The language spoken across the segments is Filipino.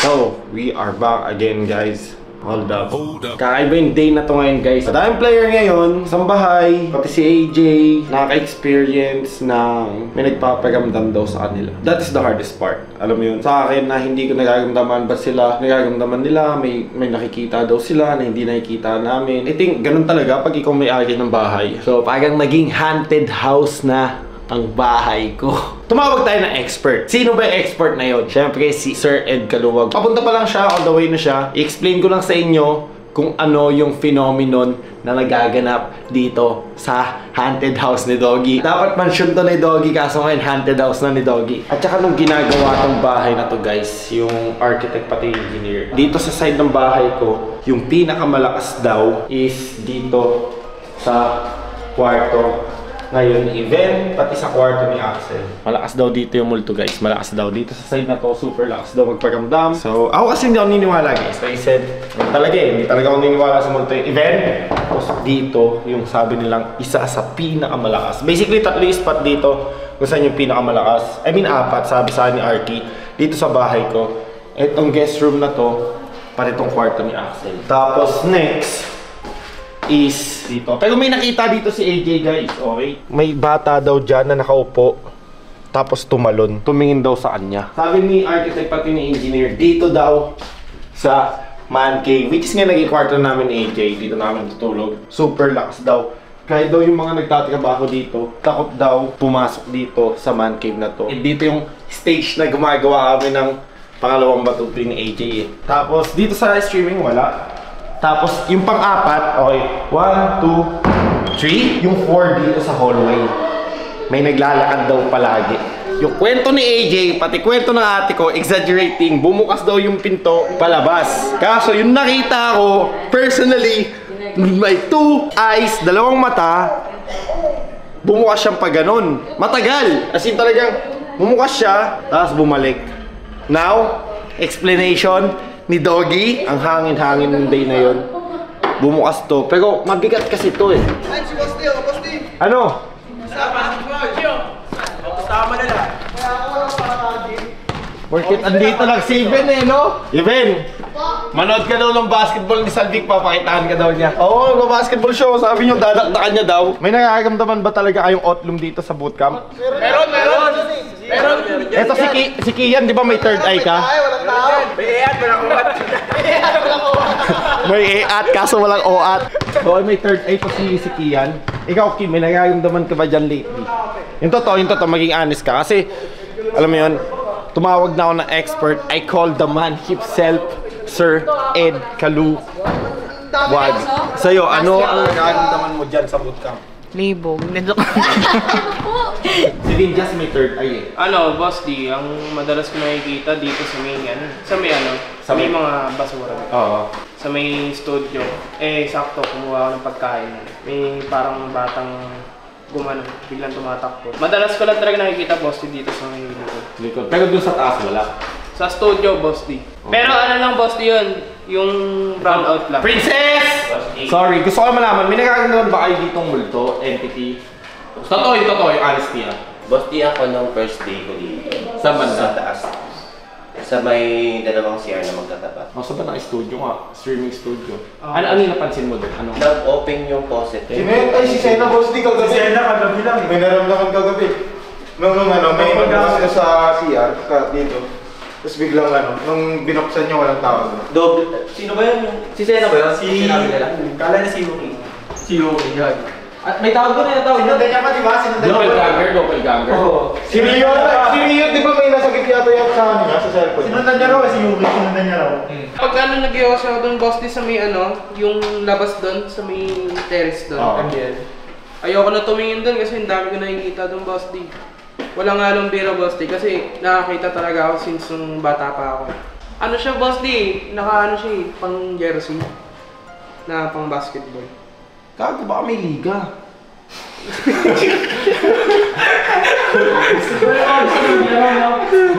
So, we are back again, guys. Hold up. Kakaiba yung day na to ngayon, guys. Madaming player ngayon, isang bahay, pati si AJ, nakaka-experience ng may nagpapagamdam daw sa kanila. That is the hardest part. Alam mo yun, sa akin na hindi ko nagagamdaman, ba't sila nagagamdaman nila, may nakikita daw sila na hindi nakikita namin. I think, ganun talaga pag ikaw may-ari ng bahay. So, parang naging haunted house na ang bahay ko. Tumawag tayo ng expert. Sino ba yung expert na yun? Siyempre, si Sir Ed Caluwag. Papunta pa lang siya, on the way na siya. I-explain ko lang sa inyo kung ano yung phenomenon na nagaganap dito sa haunted house ni Doggy. Dapat mansion to ni Doggy, kaso ngayon haunted house na ni Doggy. At saka nung ginagawa tong bahay na to, guys, yung architect pati engineer, dito sa side ng bahay ko, yung pinakamalakas daw is dito sa kwarto ngayon event, pati sa kwarto ni Axel. Malakas daw dito yung multo, guys. Malakas daw dito sa side na to. Super lakas daw magparamdam. So, ako kasi hindi ako niniwala, guys. Like I said, hindi talaga ako niniwala sa multo yung event. Tapos dito, yung sabi nilang isa sa pinakamalakas. Basically, tatlo yung spot dito kung saan yung pinakamalakas. I mean, 4, sabi sa ni Arky. Dito sa bahay ko. Itong guest room na to, pati itong kwarto ni Axel. Tapos, next is dito. Pero may nakita dito si AJ, guys, okay? May bata daw dyan na nakaupo, tapos tumalon. Tumingin daw sa kanya. Sabi ni architect pati ni engineer, dito daw sa man cave, which is nga naging kwarto namin ni AJ. Dito namin tutulog. Super lakas daw. Kahit daw yung mga nagtatrabaho dito, takot daw pumasok dito sa man cave na to. Dito yung stage na gumagawa kami ng pangalawang batutoy ni AJ eh. Tapos dito sa streaming, wala. Tapos, yung pang-4, okay, 1, 2, 3. Yung 4 dito sa hallway. May naglalakad daw palagi. Yung kwento ni AJ, pati kwento ng ate ko, exaggerating, bumukas daw yung pinto palabas. Kaso, yung nakita ko, personally, may 2 eyes, 2 mata, bumukas siyang pa ganun. Matagal. As in talagang, bumukas siya, tapos bumalik. Now, explanation ni Doggy, ang hangin-hangin ng day na yon. Bumukas to. Pero mabigat kasi to eh. Ay, si Bosti, Bosti. Ano? Tama na lang. Porkit andito lang si Iben eh, no? Iben! Manood ka daw ng basketball ni Salvic, papakitaan ka daw niya. Oo, basketball show. Sabi niyo, dadakdakan niya daw. May nakakamdaman ba talaga kayong otlum dito sa bootcamp? Meron. Eto si Kian, di ba may third eye ka? Ay, walang tao. May eat, walang uat. May eat, kaso walang oat. So, may third eye pa si Kian. Ikaw, Kim, may nakakamdaman ka ba dyan lately? Yung totoo, maging honest ka. Kasi, alam mo yun, tumawag na ako ng expert. I called the man himself, Sir Ed Caluwag. Sa'yo, ano ang nakakamdaman mo dyan sa bootcamp? Libog. Si Vinjas may third eye eh. Ano, Boss D, ang madalas ko nakikita dito sa may sa may mga basura. Oo. Sa may studio. Eh, sakto, kumuha ako ng pagkain. May parang batang biglang tumatakbo. Madalas ko lang talaga nakikita, Boss D, dito sa may likod. Pero dun sa taas, wala. Sa studio, Boss D. Pero ano lang, Boss D, yun, yung brown out lang. Princess! Sorry, gusto ko malaman, may nagkakamdaman ba kayo ditong multo, entity? Totoo yung honesty ah. Boss, di ako nung first day ko dito. Saan banda? Sa taas. Sa may dalawang CR na magkatapat. Sa ba na studio nga? Streaming studio. Ano yung napansin mo doon? Ano? Nag-open yung faucet. Si Sena, Boss, di kagabi. Si Sena, kagabi lang. May naramdaman kagabi. Nung may magbukas ka sa CR, dito. Tapos biglang nung binuksan niyo, walang tao. Double. Sino ba yun? Si Sena ba yun? Sinabi nila? Kala na si Yuki. Si Yuki, yan. At may tawag doon na tawag. Sinundan niya pa, di ba? Local ganger. Oo. Si Rio, di ba may nasagit yata yung sa sa cellphone? Sinundan niya raw, si Yuki, sinundan niya raw. Pag nag-iwas ako doon, Boss D, sa may yung labas doon, sa may terrace doon. Ayoko na tumingin doon kasi ang dami ko nakikita doon, Boss D. Wala nga nung biro, Boss D, kasi nakakita talaga ako since nung bata pa ako. Ano siya, Boss D? Siya pang jersey na pang basketball. Kago ba may liga?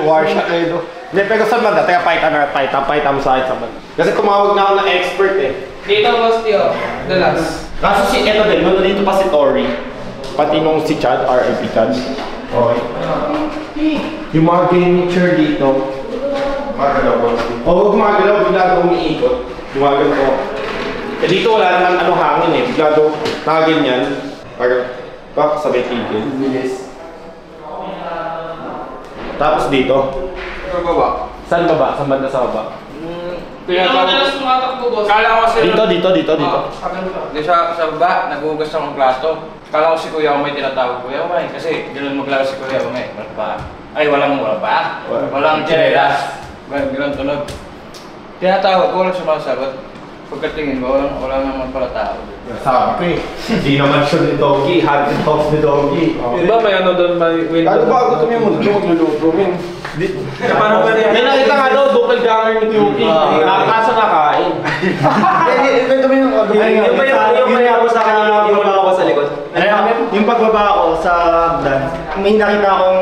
War shot kayo do. Hindi, pero saan ba? Teka, paita mo sa akin sa banda. Kasi tumawag na ako ng expert eh. Dito, Boss D, the last. Kaso si Eto din, nandito pa si Tori. Pati nung si Chad, RIP Chad. Okay. Yung mga gaming chair dito, Magalaw po. O huwag gumagalaw, bigla daw umiikot. Gumagal ko. Eh dito wala naman ano hangin eh. Bigla daw nakaganyan. Baka sabay tigil. Bilis. Tapos dito. Baba. Saan baba? Saan banda sa baba? Kaya madalas tumatakbo, boss. Kala ko kasi... Dito. Hindi sa baba, naghuhugas ako ng plato. Kala ko si Kuya Umay tinatawag. Kuya Umay, kasi ganun maglaro si Kuya Umay. Wala pa. Ay, wala pa. Walang tsinelas. Ganun tunog. Tinatawag ko, walang sumasagot. Pagkatingin ko, wala naman pala tao. Sabi ko eh. Hindi naman siya ni Doggy. Haunted house ni Doggy. Di ba may ano doon, may window? Ano ba gusto mo mundo? Magluluto min. Paano ba yan? May nakita nga daw, doppelganger ni Yuki. Kaso nakain. Ito mo yung Yung mayabos sa akin yung mga ko sa likod. Yung pagbaba ko sa hagdan, may nakita akong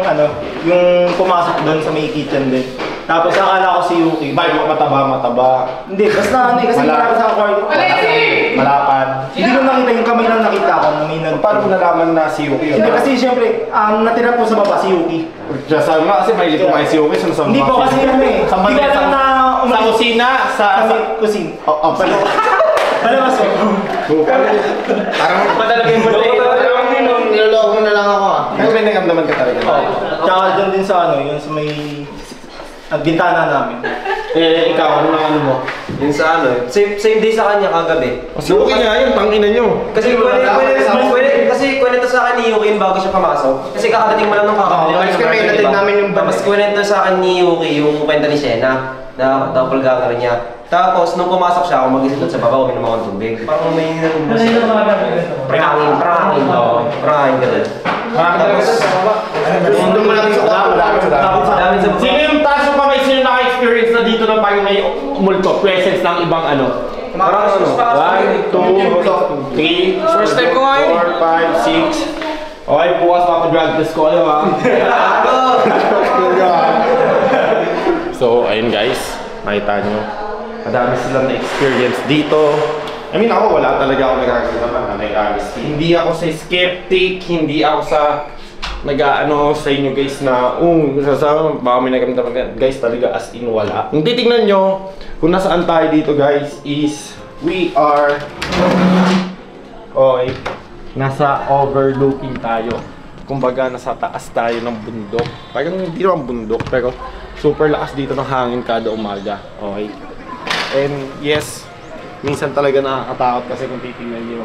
yung pumasok doon sa may kitchen din. Tapos akala ko si Yuki. Bye, mataba. Hindi, basta kasi malapit sa kwarto. Malapad. Hindi ko nakita yung kamay lang nakita ko na may Paano mo nalaman na si Yuki yun? Hindi kasi siyempre, natira po sa baba si Yuki. Sabi nga kasi may kumain si Yuki. Sa Hindi po kasi Sa hindi ko alam na sa kusina. Sa kusin. pala. Palabas ko. Parang Padalaga yung birthday. niloloko mo na lang ako ah. Pero may nagamdaman ka talaga. Tsaka doon din sa yung sa may bintana namin. Ikaw, ano mo? Yun sa same day sa kanya kagabi. Si Yuki nga yun, tangina nyo. Kasi kwento sa akin ni Yuki bago siya pumasok. Kasi kakadating mo lang nung kakabili. Kasi kami natin namin yung Tapos kwento sa akin ni Yuki yung kwento ni Shena na doppelganger niya. Tapos nung pumasok siya, ako mag-isip doon sa baba, uminom akong tubig. Parang may prangin ka doon. Doon mo lang sa Dami sa Sino yung taas yung kamay? Sino naka-experience na dito ng parang may multo? Presence ng ibang ano? Parang ano? 1, 2, 3, First time ko nga yun. 4, 5, 6. Okay, bukas papadrag test ko kayo ha. So, ayun guys. Makita nyo. Madami silang na-experience dito. I mean, ako wala talaga ako nagkakita naman, honestly. Hindi ako sa skeptic, hindi ako sa nag-ano sa inyo guys na sasama, baka may nagamdaman guys talaga as in wala. Kung titignan nyo, kung nasaan tayo dito guys is we are nasa overlooking tayo. Kumbaga nasa taas tayo ng bundok. Parang hindi naman bundok pero super lakas dito ng hangin kada umaga. Okay. And yes, minsan talaga nakakatakot kasi kung titignan nyo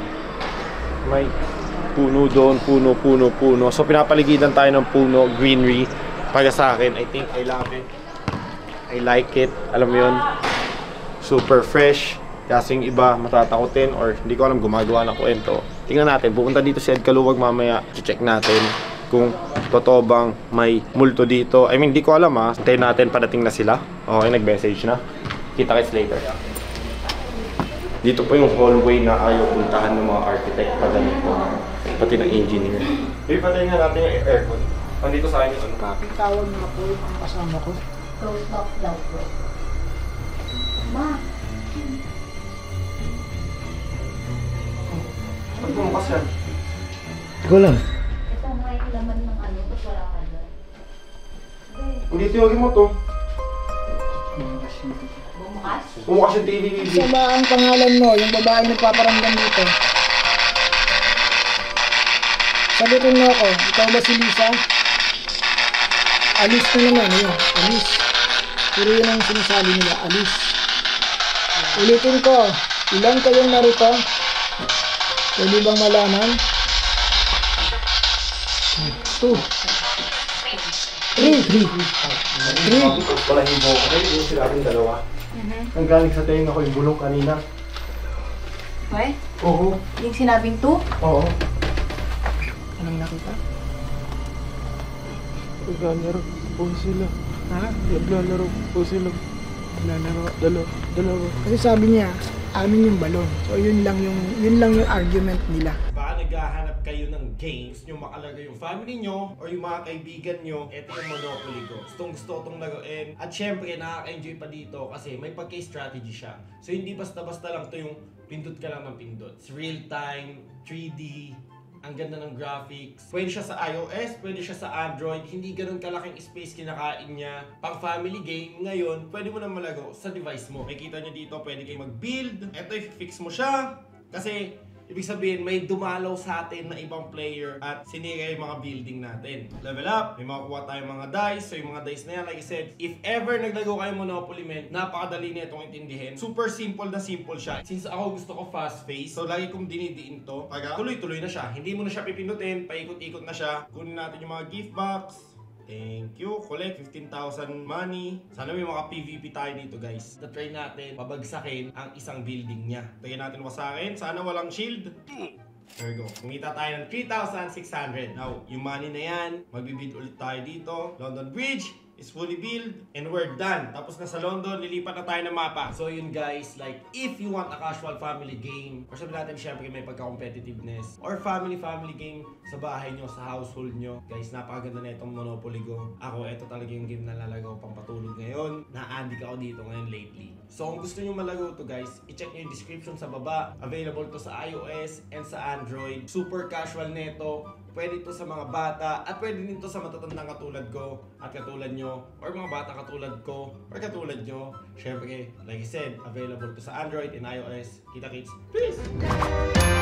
may puno doon, puno. So pinapaligidan tayo ng puno, greenery. Para sa akin, I think I love it. I like it. Alam mo yun, super fresh. Kasi yung iba matatakotin or hindi ko alam gumagawa ng kwento. Tingnan natin, pupunta dito si Ed Kaluwag mamaya. Check natin kung totoo bang may multo dito. I mean, di ko alam ha. Tayo natin, padating na sila. Okay, nag-message na. Kita kits later. Dito po yung hallway na ayaw puntahan ng mga architect pa ganito. Pati ng engineer. Patayin nga natin yung aircon. Nandito sa akin yung ano. Tawag nga po yung kasama ko. Close off daw po. Ma, Ba't bumukas yan? Ikaw lang. ito nga yung laman ng ano, ba't wala ka doon? Hindi tiyogin mo to. Bumukas? Bumukas yung TV. Isa ba ang pangalan mo, yung babae nagpaparamdam dito? Sagutin mo ako, ikaw ba si Lisa? Alice na naman, yun. Alice. Pero yun ang sinasabi nila, Alice. Ulitin ko, ilan kayong narito? Pwede bang malaman? 2 3 Wala yung buko. Yung sila ating dalawa. Ang galing sa tayo ako yung bulong kanina. Weh? Oo. Yung sinabing 2? Oo. Anong nakita? Naglalaro po sila. Ha? Naglalaro po sila. Dalawa. Kasi sabi niya, amin yung balon. So yun lang yung argument nila. Baka naghahanap kayo ng games nyo makalagay yung family nyo or yung mga kaibigan nyo, eto yung Monopoly Go. Gustong itong laruin. At syempre, nakaka-enjoy pa dito kasi may pagka-strategy siya. So hindi basta-basta lang to yung pindot ka lang ng pindot. It's real time, 3D, ang ganda ng graphics. Pwede siya sa iOS, pwede siya sa Android. Hindi ganun kalaking space kinakain niya. Pang family game, ngayon, pwede mo na malaro sa device mo. Makikita nyo dito, pwede kayo mag-build. Ito, i-fix mo siya. Kasi, ibig sabihin, may dumalaw sa atin na ibang player at sinira yung mga building natin. Level up, may makukuha tayong mga dice. So yung mga dice na yan, like I said, if ever naglago kayo Monopoly men, napakadali na itong intindihin. Super simple na simple siya. Since ako gusto ko fast pace, so lagi kong dinidiin to. Pag tuloy-tuloy na siya. Hindi mo na siya pipindutin, paikot-ikot na siya. Kunin natin yung mga gift box. Thank you. Collect 15,000 money. Sana may mga PVP tayo dito, guys. Na-try natin pabagsakin ang isang building niya. Tagyan natin wasakin. Sana walang shield. There we go. Kumita tayo ng 3,600. Now, yung money na yan, magbibid ulit tayo dito. London Bridge is fully built and we're done. Tapos na sa London, lilipat na tayo ng mapa. So yun guys, like if you want a casual family game, or sabi natin syempre may pagka-competitiveness, or family game sa bahay nyo, sa household nyo, guys, napakaganda na itong Monopoly Go. Ako, ito talaga yung game na lalagaw pang patulog ngayon. Na-addict ako dito ngayon lately. So kung gusto nyo malaro to guys, i-check nyo yung description sa baba. Available to sa iOS and sa Android. Super casual neto. Pwede ito sa mga bata at pwede din ito sa matatandang katulad ko at katulad nyo, or mga bata katulad ko or katulad nyo. Syempre, like I said, available to sa Android and iOS. Kita-kits. Peace!